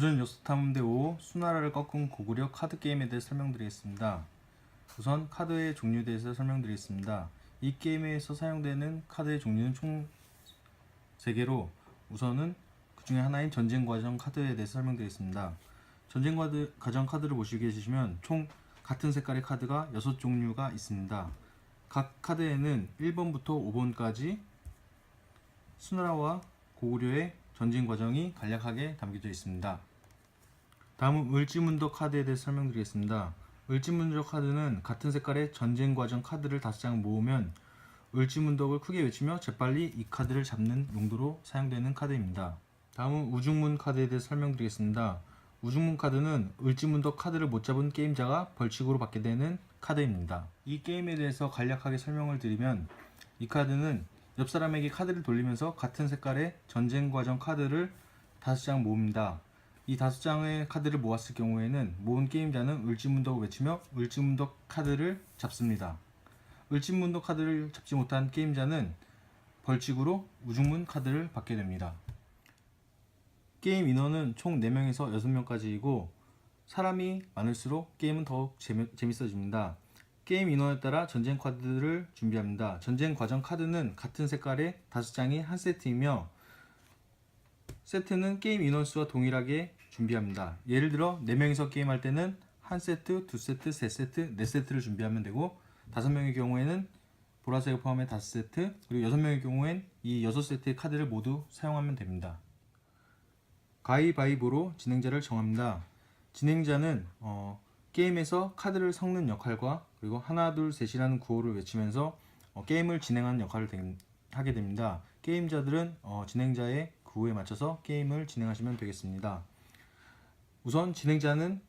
도전 요소탐험대 5 수나라를 꺾은 고구려 카드게임에 대해 설명드리겠습니다. 우선 카드의 종류에 대해서 설명드리겠습니다. 이 게임에서 사용되는 카드의 종류는 총 3개로 우선은 그 중에 하나인 전쟁과정 카드에 대해서 설명드리겠습니다. 전쟁과정 카드를 보시게 해주시면 총 같은 색깔의 카드가 6종류가 있습니다. 각 카드에는 1번부터 5번까지 수나라와 고구려의 전쟁 과정이 간략하게 담겨져 있습니다. 다음은 을지문덕 카드에 대해서 설명드리겠습니다. 을지문덕 카드는 같은 색깔의 전쟁 과정 카드를 5장 모으면 을지문덕을 크게 외치며 재빨리 이 카드를 잡는 용도로 사용되는 카드입니다. 다음은 우중문 카드에 대해서 설명드리겠습니다. 우중문 카드는 을지문덕 카드를 못 잡은 게임자가 벌칙으로 받게 되는 카드입니다. 이 게임에 대해서 간략하게 설명을 드리면 이 카드는 옆 사람에게 카드를 돌리면서 같은 색깔의 전쟁 과정 카드를 5장 모읍니다. 이 5장의 카드를 모았을 경우에는 모은 게임자는 을지문덕을 외치며 을지문덕 카드를 잡습니다. 을지문덕 카드를 잡지 못한 게임자는 벌칙으로 우중문 카드를 받게 됩니다. 게임 인원은 총 4명에서 6명까지이고 사람이 많을수록 게임은 더욱 재밌어집니다. 게임 인원에 따라 전쟁 카드를 준비합니다. 전쟁 과정 카드는 같은 색깔의 5장이 한 세트이며 세트는 게임 인원수와 동일하게 준비합니다. 예를 들어 4명이서 게임할 때는 1세트, 2세트, 3세트, 4세트를 준비하면 되고 5명의 경우에는 보라색을 포함해 5세트, 그리고 6명의 경우엔 이 6세트의 카드를 모두 사용하면 됩니다. 가위바위보로 진행자를 정합니다. 진행자는 게임에서 카드를 섞는 역할과 그리고 하나 둘 셋이라는 구호를 외치면서 게임을 진행하는 역할을 하게 됩니다. 게임자들은 진행자의 구호에 맞춰서 게임을 진행하시면 되겠습니다. 우선 진행자는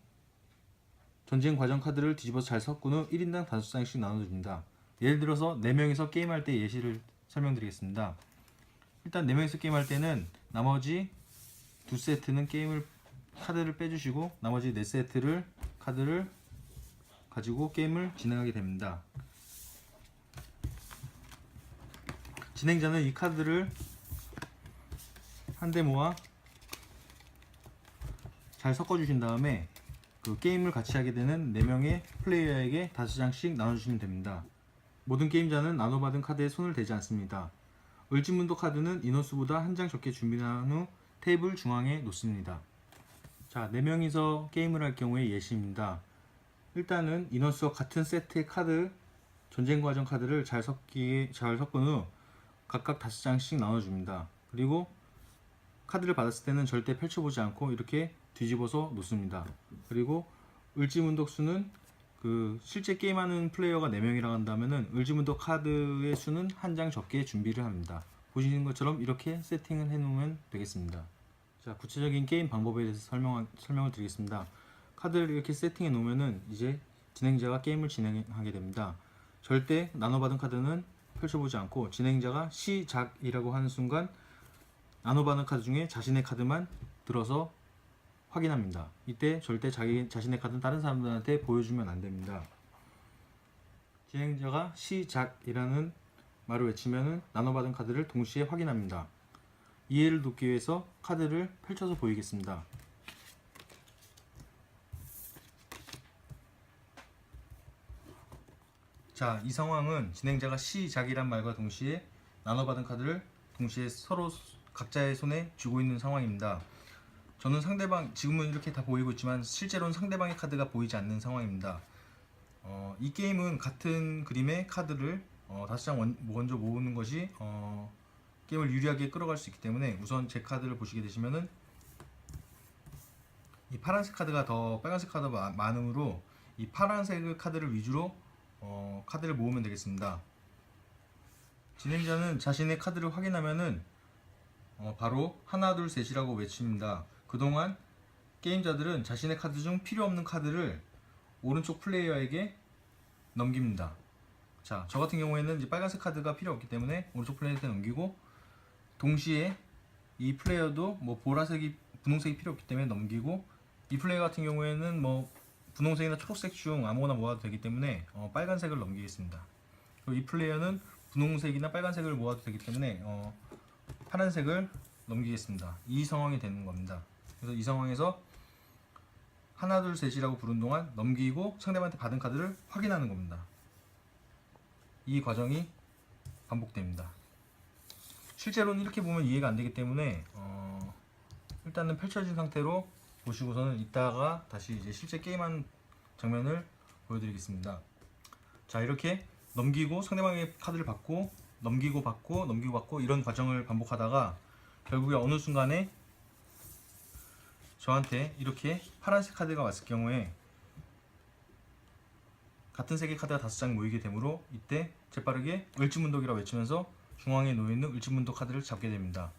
전쟁 과정 카드를 뒤집어서 잘 섞은 후 1인당 5장씩 나눠줍니다. 예를 들어서 4명이서 게임할 때 예시를 설명드리겠습니다. 일단 4명이서 게임할 때는 나머지 2세트는 카드를 빼주시고 나머지 4세트를 카드를 가지고 게임을 진행하게 됩니다. 진행자는 이 카드를 한데 모아 잘 섞어주신 다음에 그 게임을 같이 하게 되는 4명의 플레이어에게 5장씩 나눠주시면 됩니다. 모든 게임자는 나눠받은 카드에 손을 대지 않습니다. 을지문덕 카드는 인원수보다 한 장 적게 준비한 후 테이블 중앙에 놓습니다. 자, 4명이서 게임을 할 경우의 예시입니다. 일단은 인원수와 같은 세트의 카드, 전쟁 과정 카드를 잘 섞은 후 각각 5장씩 나눠줍니다. 그리고 카드를 받았을 때는 절대 펼쳐보지 않고 이렇게 뒤집어서 놓습니다. 그리고 을지문덕 수는 실제 게임하는 플레이어가 4명이라 한다면은 을지문덕 카드의 수는 한 장 적게 준비를 합니다. 보시는 것처럼 이렇게 세팅을 해 놓으면 되겠습니다. 자, 구체적인 게임 방법에 대해서 설명을 드리겠습니다. 카드를 이렇게 세팅해 놓으면은 이제 진행자가 게임을 진행하게 됩니다. 절대 나눠받은 카드는 펼쳐보지 않고 진행자가 시작이라고 하는 순간 나눠받은 카드 중에 자신의 카드만 들어서 확인합니다. 이때 절대 자신의 카드는 다른 사람들한테 보여주면 안 됩니다. 진행자가 시작이라는 말을 외치면 나눠받은 카드를 동시에 확인합니다. 이해를 돕기 위해서 카드를 펼쳐서 보이겠습니다. 자, 이 상황은 진행자가 시작이란 말과 동시에 나눠받은 카드를 동시에 서로 각자의 손에 쥐고 있는 상황입니다. 저는 지금은 이렇게 다 보이고 있지만 실제로는 상대방의 카드가 보이지 않는 상황입니다. 이 게임은 같은 그림의 카드를 5장 먼저 모으는 것이 게임을 유리하게 끌어갈 수 있기 때문에 우선 제 카드를 보시게 되시면은 이 파란색 카드가 더 빨간색 카드가 많으므로 이 파란색 카드를 위주로 카드를 모으면 되겠습니다. 진행자는 자신의 카드를 확인하면은 바로 하나 둘 셋이라고 외칩니다. 그동안 게임자들은 자신의 카드 중 필요 없는 카드를 오른쪽 플레이어에게 넘깁니다. 자, 저 같은 경우에는 이제 빨간색 카드가 필요 없기 때문에 오른쪽 플레이어한테 넘기고 동시에 이 플레이어도 분홍색이 필요 없기 때문에 넘기고 이 플레이어 같은 경우에는 분홍색이나 초록색 중 아무거나 모아도 되기 때문에 빨간색을 넘기겠습니다. 그리고 이 플레이어는 분홍색이나 빨간색을 모아도 되기 때문에 파란색을 넘기겠습니다. 이 상황이 되는 겁니다. 그래서 이 상황에서 하나 둘 셋이라고 부른 동안 넘기고 상대방한테 받은 카드를 확인하는 겁니다. 이 과정이 반복됩니다. 실제로는 이렇게 보면 이해가 안 되기 때문에 일단은 펼쳐진 상태로 보시고서는 이따가 다시 이제 실제 게임한 장면을 보여드리겠습니다. 자, 이렇게 넘기고 상대방의 카드를 받고 넘기고 받고 넘기고 받고 이런 과정을 반복하다가 결국에 어느 순간에 저한테 이렇게 파란색 카드가 왔을 경우에 같은 색의 카드가 5장 모이게 되므로 이때 재빠르게 을지문덕이라고 외치면서 중앙에 놓여있는 을지문덕 카드를 잡게 됩니다.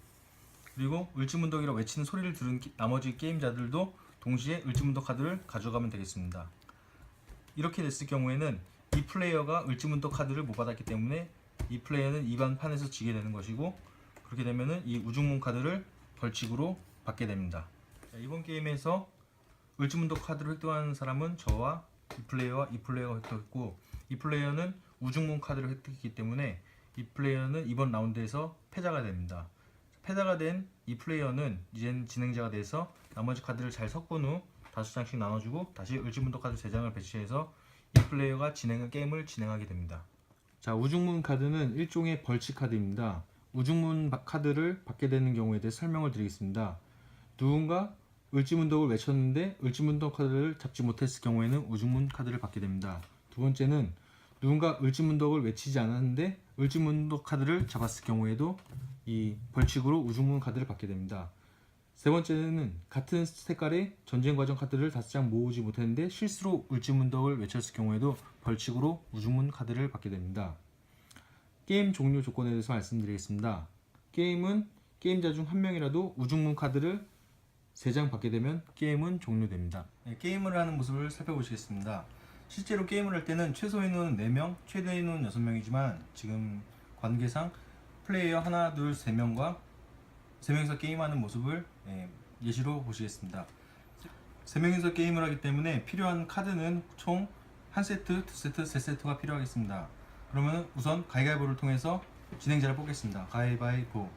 그리고 을지문덕이라고 외치는 소리를 들은 나머지 게임자들도 동시에 을지문덕 카드를 가져가면 되겠습니다. 이렇게 됐을 경우에는 이 플레이어가 을지문덕 카드를 못 받았기 때문에 이 플레이어는 이번 판에서 지게 되는 것이고, 그렇게 되면은 이 우중문 카드를 벌칙으로 받게 됩니다. 자, 이번 게임에서 을지문덕 카드를 획득한 사람은 저와 이 플레이어가 획득했고, 이 플레이어는 우중문 카드를 획득했기 때문에 이 플레이어는 이번 라운드에서 패자가 됩니다. 패자가 된 이 플레이어는 이젠 진행자가 돼서 나머지 카드를 잘 섞은 후 5장씩 나눠주고 다시 을지문덕 카드 3장을 배치해서 이 플레이어가 게임을 진행하게 됩니다. 자, 우중문 카드는 일종의 벌칙 카드입니다. 우중문 카드를 받게 되는 경우에 대해 설명을 드리겠습니다. 누군가 을지문덕을 외쳤는데 을지문덕 카드를 잡지 못했을 경우에는 우중문 카드를 받게 됩니다. 두 번째는 누군가 을지문덕을 외치지 않았는데 을지문덕 카드를 잡았을 경우에도 이 벌칙으로 우중문 카드를 받게 됩니다. 세 번째는 같은 색깔의 전쟁 과정 카드를 5장 모으지 못했는데 실수로 을지문덕을 외쳤을 경우에도 벌칙으로 우중문 카드를 받게 됩니다. 게임 종료 조건에 대해서 말씀드리겠습니다. 게임은 게임자 중 한 명이라도 우중문 카드를 3장 받게 되면 게임은 종료됩니다. 네, 게임을 하는 모습을 살펴보시겠습니다. 실제로 게임을 할 때는 최소 인원은 4명, 최대 인원은 6명이지만 지금 관계상 플레이어 하나, 둘, 3명과 3명이서 게임하는 모습을 예시로 보시겠습니다. 3명이서 게임을 하기 때문에 필요한 카드는 총 1세트, 2세트, 3세트가 필요하겠습니다. 그러면 우선 가위바위보를 통해서 진행자를 뽑겠습니다. 가위바위보.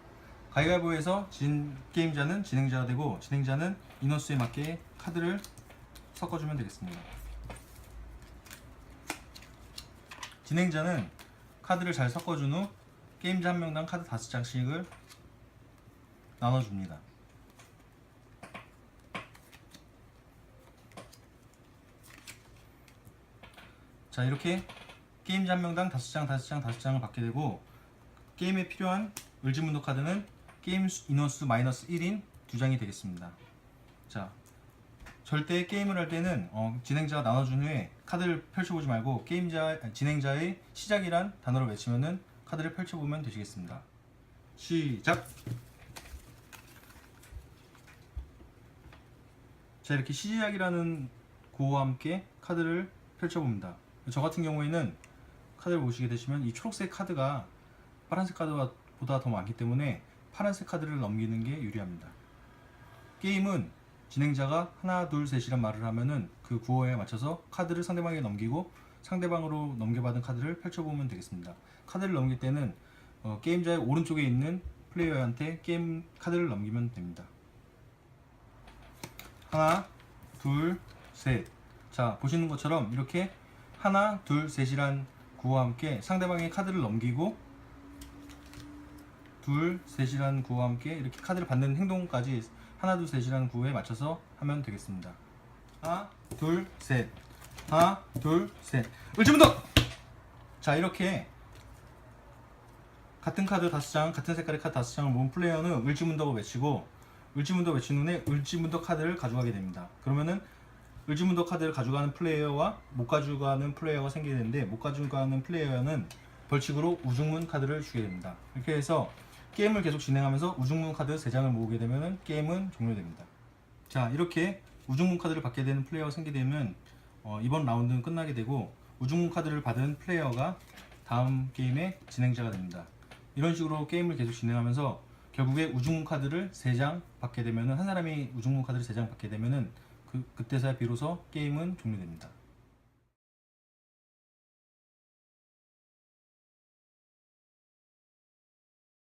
가위바위보에서 진 게임자는 진행자가 되고, 진행자는 인원수에 맞게 카드를 섞어주면 되겠습니다. 진행자는 카드를 잘 섞어준 후 게임자 한 명당 카드 5장씩을 나눠줍니다. 자, 이렇게 게임자 한 명당 5장을 받게 되고, 게임에 필요한 을지문덕 카드는 게임 인원수 마이너스 1인 2장이 되겠습니다. 자, 절대 게임을 할 때는 진행자가 나눠준 후에 카드를 펼쳐보지 말고 진행자의 시작이란 단어를 외치면은 카드를 펼쳐보면 되시겠습니다. 시작! 자, 이렇게 시작이라는 구호와 함께 카드를 펼쳐봅니다. 저 같은 경우에는 카드를 보시게 되시면 이 초록색 카드가 파란색 카드보다 더 많기 때문에 파란색 카드를 넘기는 게 유리합니다. 게임은 진행자가 하나, 둘, 셋이란 말을 하면은 그 구호에 맞춰서 카드를 상대방에게 넘기고 상대방으로 넘겨받은 카드를 펼쳐보면 되겠습니다. 카드를 넘길 때는 게임자의 오른쪽에 있는 플레이어한테 게임 카드를 넘기면 됩니다. 하나, 둘, 셋. 자, 보시는 것처럼 이렇게 하나, 둘, 셋이란 구호와 함께 상대방의 카드를 넘기고 둘, 셋이라는 구호와 함께 이렇게 카드를 받는 행동까지 하나, 둘, 셋이라는 구호에 맞춰서 하면 되겠습니다. 하나, 둘, 셋. 하나, 둘, 셋. 을지문덕! 자, 이렇게 같은 카드 5장, 같은 색깔의 카드 5장을 모은 플레이어는 을지문덕을 외치고, 을지문덕 외친 후에 을지문덕 카드를 가져가게 됩니다. 그러면은 을지문덕 카드를 가져가는 플레이어와 못 가져가는 플레이어가 생기게 되는데, 못 가져가는 플레이어는 벌칙으로 우중문 카드를 주게 됩니다. 이렇게 해서 게임을 계속 진행하면서 우중문 카드 3장을 모으게 되면 게임은 종료됩니다. 자, 이렇게 우중문 카드를 받게 되는 플레이어가 생기게 되면 이번 라운드는 끝나게 되고, 우중문 카드를 받은 플레이어가 다음 게임의 진행자가 됩니다. 이런 식으로 게임을 계속 진행하면서 결국에 우중문 카드를 3장 받게 되면, 한 사람이 우중문 카드를 3장 받게 되면은 그때서야 비로소 게임은 종료됩니다.